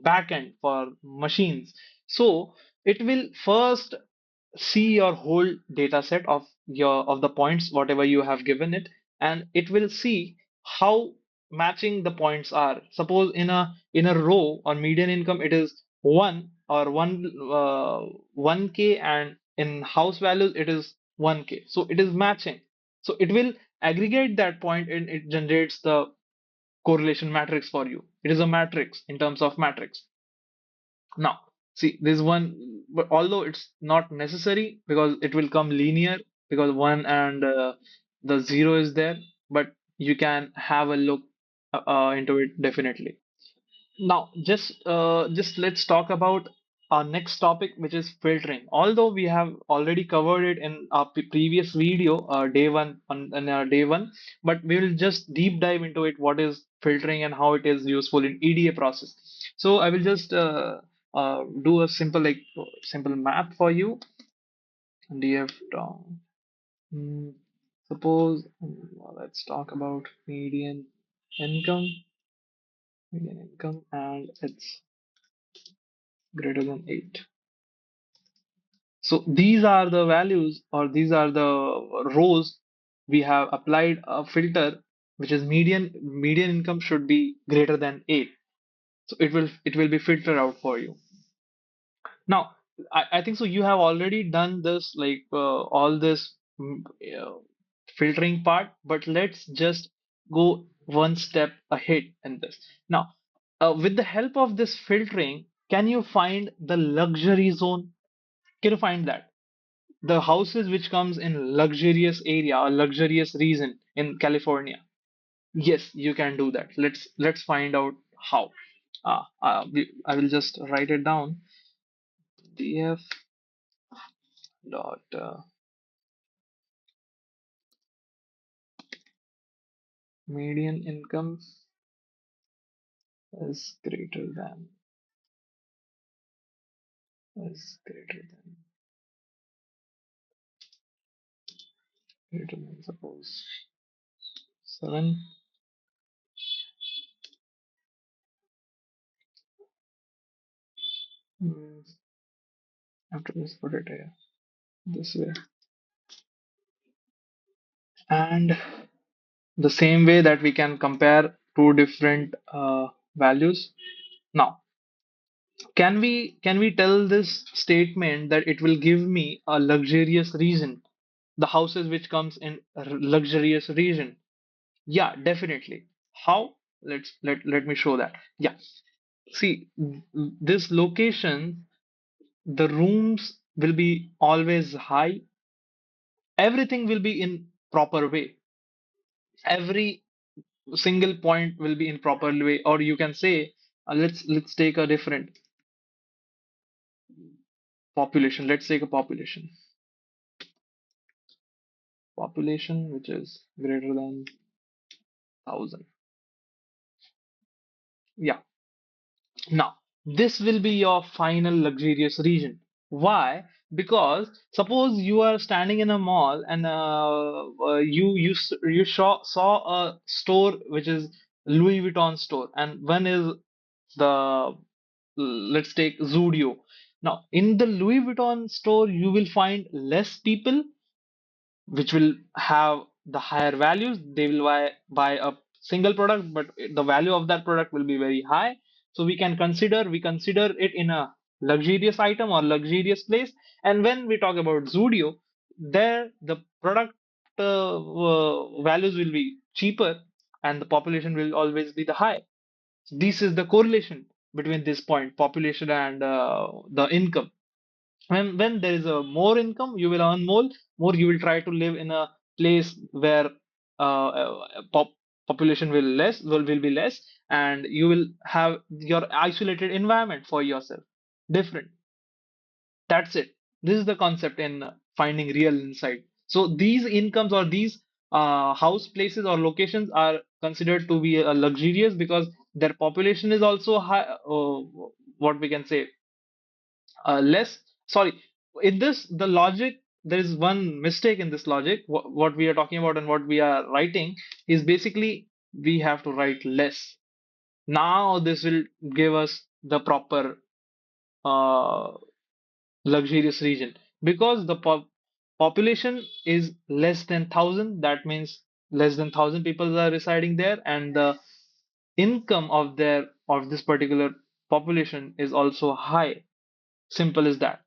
backend for machines. So it will first see your whole data set of the points whatever you have given it, and it will see how matching the points are. Suppose in a row or median income it is 1 or 1k, and in house values it is 1k, so it is matching. So it will aggregate that point and it generates the correlation matrix for you. It is a matrix in terms of matrix. Now, see this one, but although it's not necessary because it will come linear because one and the zero is there, but you can have a look into it definitely. Now, just let's talk about our next topic, which is filtering. Although we have already covered it in our previous video, day one on day one, but we will just deep dive into it. What is filtering and how it is useful in EDA process. So I will just do a simple math for you. DF down. Hmm, suppose let's talk about income, median income, and it's greater than 8. So these are the values or these are the rows we have applied a filter which is median income should be greater than 8. So it will be filtered out for you. Now I think so you have already done this all this filtering part, but let's just go one step ahead in this. Now with the help of this filtering, can you find the luxury zone? Can you find that? The houses which comes in luxurious area or luxurious region in California. Yes, you can do that. Let's find out how. I will just write it down. df dot median income is greater than suppose 7. Hmm, after this put it here this way, and the same way that we can compare two different values. Now can we tell this statement that it will give me a luxurious region, the houses which comes in luxurious region? Yeah, definitely. How? Let me show that. Yeah, see, this location, the rooms will be always high, everything will be in proper way, every single point will be in proper way, or you can say let's take a different population. Let's take a population which is greater than 1,000. Yeah. Now, this will be your final luxurious region. Why? Because suppose you are standing in a mall and you saw a store which is Louis Vuitton store, and one is the let's take Zudio. Now, in the Louis Vuitton store, you will find less people which will have the higher values. They will buy a single product, but the value of that product will be very high. So we consider it in a luxurious item or luxurious place. And when we talk about Zudio, there the product values will be cheaper and the population will always be the high. This is the correlation between this point, population and the income. When there is a more income, you will earn more. You will try to live in a place where population will be less, and you will have your isolated environment for yourself, different. That's it. This is the concept in finding real insight. So these incomes or these house places or locations are considered to be luxurious because their population is also high. What we can say, less. Sorry, in this the logic. There is one mistake in this logic. What we are talking about and what we are writing is basically we have to write less. Now this will give us the proper uh, luxurious region because the population is less than 1,000. That means less than 1,000 people are residing there, and the income of this particular population is also high. Simple as that.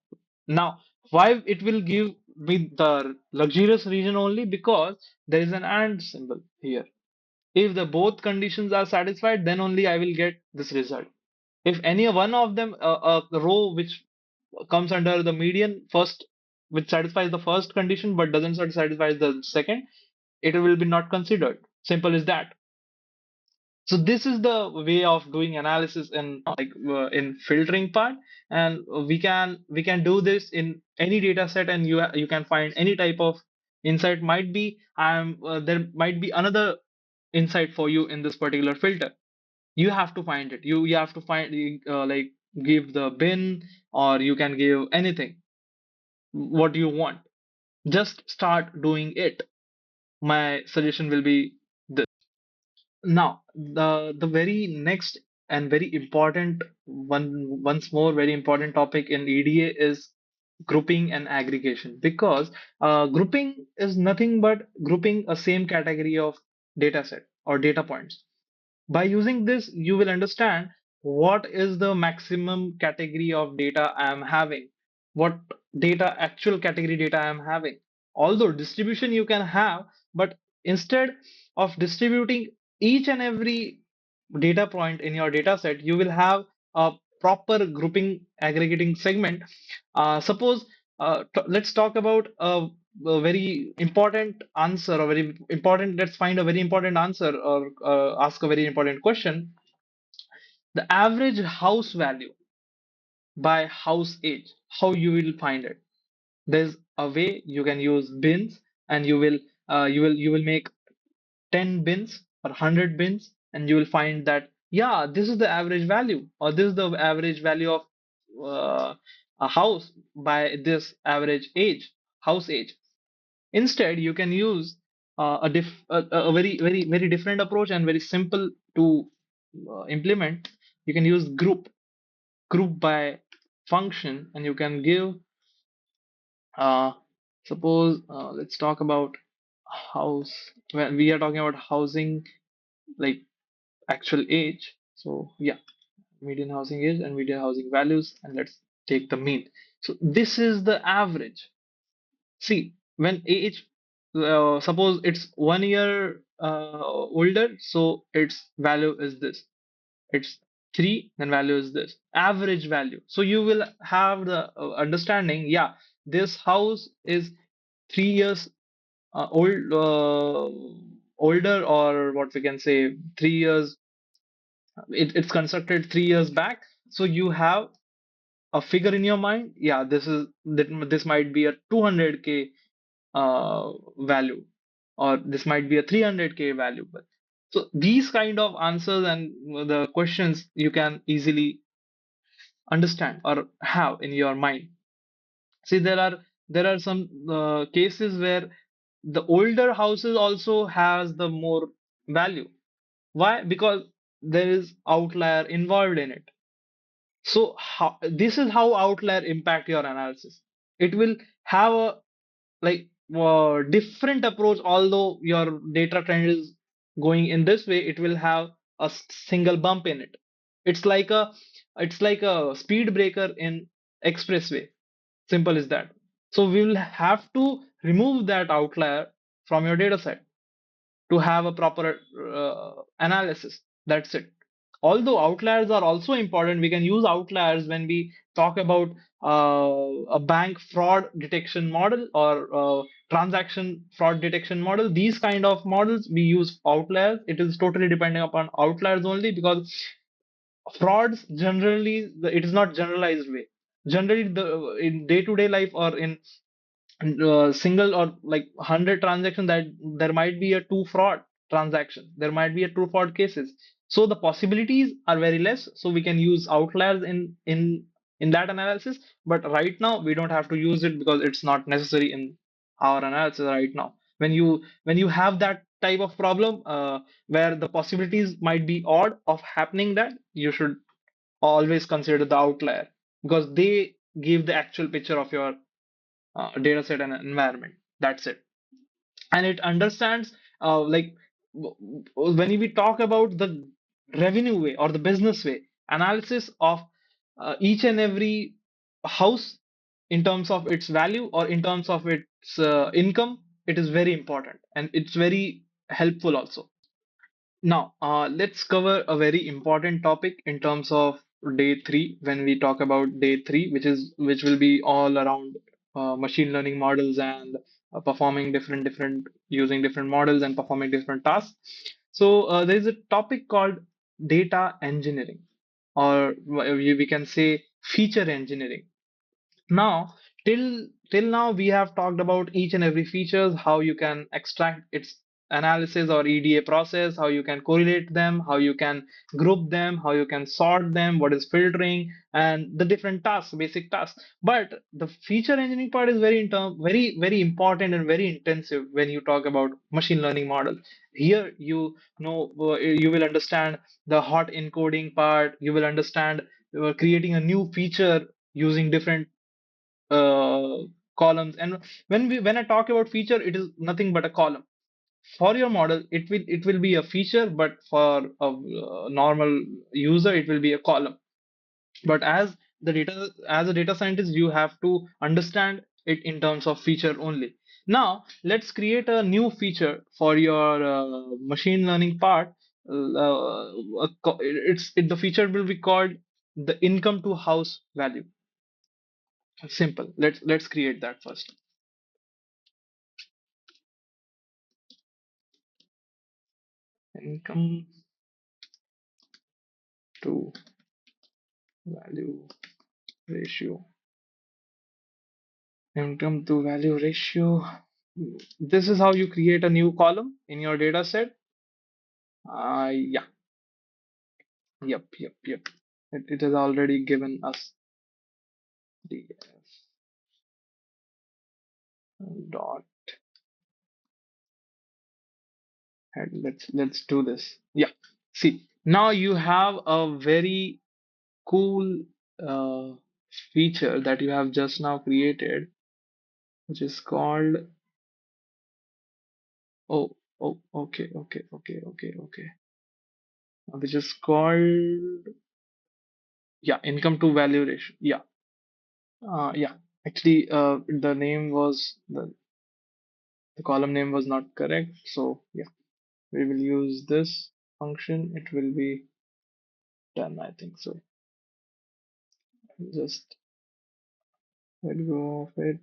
Now, why it will give me the luxurious region only? Because there is an and symbol here. If the both conditions are satisfied, then only I will get this result. If any one of them, a row which comes under the median first, which satisfies the first condition but doesn't satisfy the second, it will be not considered. Simple as that. So this is the way of doing analysis in in filtering part, and we can do this in any data set, and you can find any type of insight. Might be there might be another insight for you in this particular filter. You have to find it. You have to find give the bin, or you can give anything what you want. Just start doing it. My suggestion will be this. Now, the very next and very important once more very important topic in EDA is grouping and aggregation, because grouping is nothing but grouping a same category of data set or data points. By using this, you will understand what is the maximum category of data I am having, what actual category data I am having. Although distribution you can have, but instead of distributing each and every data point in your data set, you will have a proper grouping aggregating segment. Suppose let's talk about a very important answer, or very important. Let's find a very important answer, or ask a very important question. The average house value by house age. How you will find it? There's a way you can use bins, and you will make 10 bins or 100 bins, and you will find that, yeah, this is the average value, or this is the average value of uh, a house by this average age, house age. Instead, you can use a very different approach and very simple to implement. You can use group by function, and you can give uh, suppose let's talk about house. When we are talking about housing, like actual age. So yeah, median housing age and median housing values, and let's take the mean. So this is the average. See, when age, suppose it's 1 year older, so its value is this. It's 3, then value is this. Average value. So you will have the understanding, yeah, this house is 3 years older, or what we can say, 3 years. It's constructed 3 years back. So you have a figure in your mind. Yeah, this might be a 200K value, or this might be a 300K value. But so these kind of answers and the questions you can easily understand or have in your mind. See, there are some cases where the older houses also has the more value. Why? Because there is outlier involved in it. So this is how outlier impact your analysis. It will have a different approach. Although your data trend is going in this way, it will have a single bump in it. It's like a speed breaker in expressway. Simple as that. So we will have to remove that outlier from your data set to have a proper analysis. That's it. Although outliers are also important, we can use outliers when we talk about a bank fraud detection model or transaction fraud detection model. These kind of models we use outliers. It is totally depending upon outliers only, because frauds generally it is not generalized way. Generally, the in day to day life or in single or like 100 transaction, that there might be a two fraud transaction, there might be a two fraud cases, so the possibilities are very less, so we can use outliers in that analysis. But right now we don't have to use it because it's not necessary in our analysis right now. When you have that type of problem where the possibilities might be odd of happening, that you should always consider the outlier, because they give the actual picture of your data set and environment. That's it. And it understands when we talk about the revenue way or the business way analysis of each and every house in terms of its value or in terms of its income, it is very important and it's very helpful also. Now, let's cover a very important topic in terms of day three. When we talk about day three, which will be all around machine learning models and performing different using different models and performing different tasks. So there is a topic called data engineering, or we can say feature engineering. Now, till now, we have talked about each and every features, how you can extract its analysis or EDA process, how you can correlate them, how you can group them, how you can sort them, what is filtering, and the different tasks, basic tasks. But the feature engineering part is very important and very intensive when you talk about machine learning model. Here, you will understand the hot encoding part. You will understand creating a new feature using different uh, columns. And when I talk about feature, it is nothing but a column. For your model, it will be a feature, but for a normal user, it will be a column. But as a data scientist, you have to understand it in terms of feature only. Now let's create a new feature for your machine learning part. The feature will be called the income to house value. Simple. Let's create that first. Income to value ratio. Income to value ratio. This is how you create a new column in your data set. Yeah, yep. It has already given us the dot head. Let's do this. Yeah. See, now you have a very cool uh, feature that you have just now created, which is called okay, which is called, yeah, income to value ratio. Yeah. Actually, the column name was not correct. So yeah, we will use this function. It will be done, I think so. Just let go of it.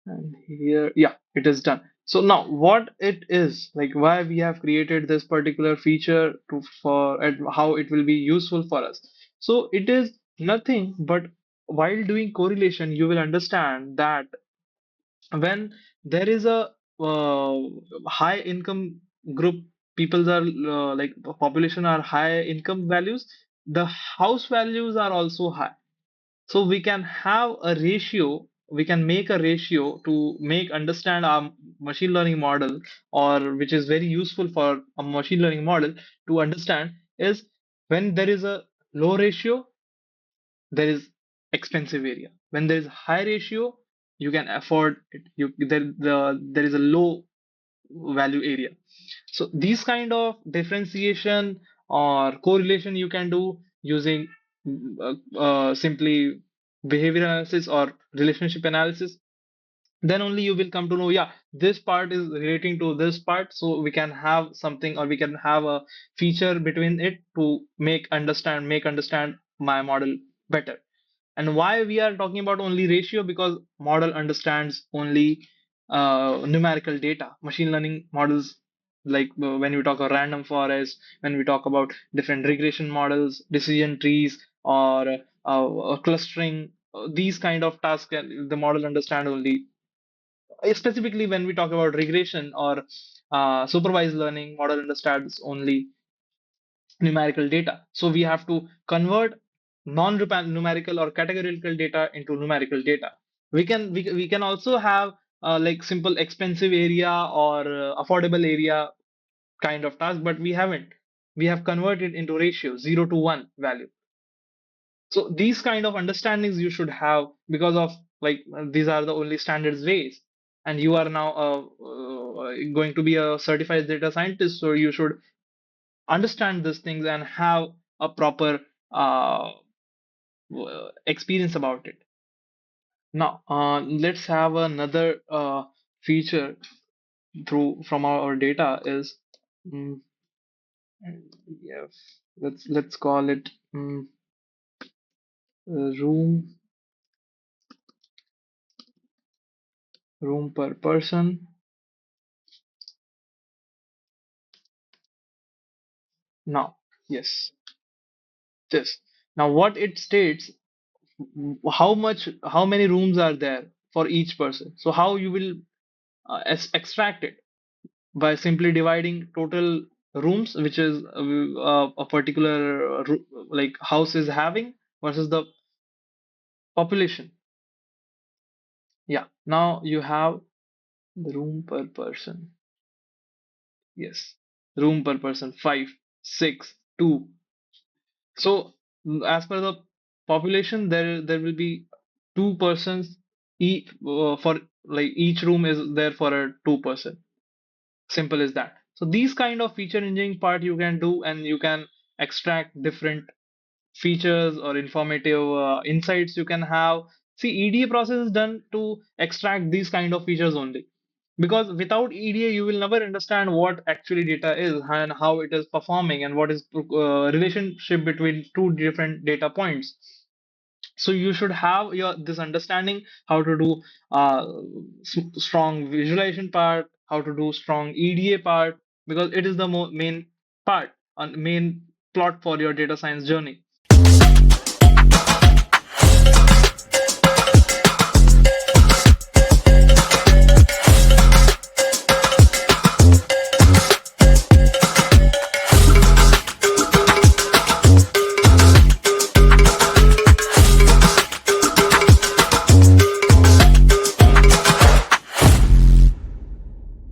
And here, yeah, it is done. So now what it is, like why we have created this particular feature and how it will be useful for us. So it is nothing but, while doing correlation, you will understand that when there is a uh, high income group, people are like the population are high income values, the house values are also high. So we can have a ratio, we can make a ratio to make understand our machine learning model, or which is very useful for a machine learning model to understand, is when there is a low ratio, there is expensive area. When there is high ratio, you can afford it. There is a low value area. So these kind of differentiation or correlation you can do using simply behavior analysis or relationship analysis. then only you will come to know, yeah, this part is relating to this part, so we can have something, or we can have a feature between it to make understand my model better. And why we are talking about only ratio? Because model understands only numerical data. Machine learning models, like when we talk about random forest, when we talk about different regression models, decision trees, or clustering, these kind of tasks, the model understand only. Specifically, when we talk about regression or supervised learning, model understands only numerical data. So we have to convert non-numerical or categorical data into numerical data. We can also have like simple expensive area or affordable area kind of task, but we haven't. We have converted into ratio 0 to 1 value. So these kind of understandings you should have, because of like these are the only standards ways. And you are now going to be a certified data scientist, so you should understand these things and have a proper uh, experience about it. Now, let's have another feature through from our data is, mm, yeah, let's call it room per person. Now, yes, this. Now, what it states, how many rooms are there for each person. So how you will extract it? By simply dividing total rooms, which is a particular like house is having, versus the population. Yeah, now you have the room per person. Yes, room per person, 5, 6, 2. So as per the population, there will be 2 persons for like each room is there for a 2 person. Simple as that. So these kind of feature engineering part you can do, and you can extract different features or informative insights you can have. See, EDA process is done to extract these kind of features only. Because without EDA, you will never understand what actually data is and how it is performing and what is relationship between two different data points. So you should have your this understanding how to do strong visualization part, how to do strong EDA part, because it is the main part and main plot for your data science journey.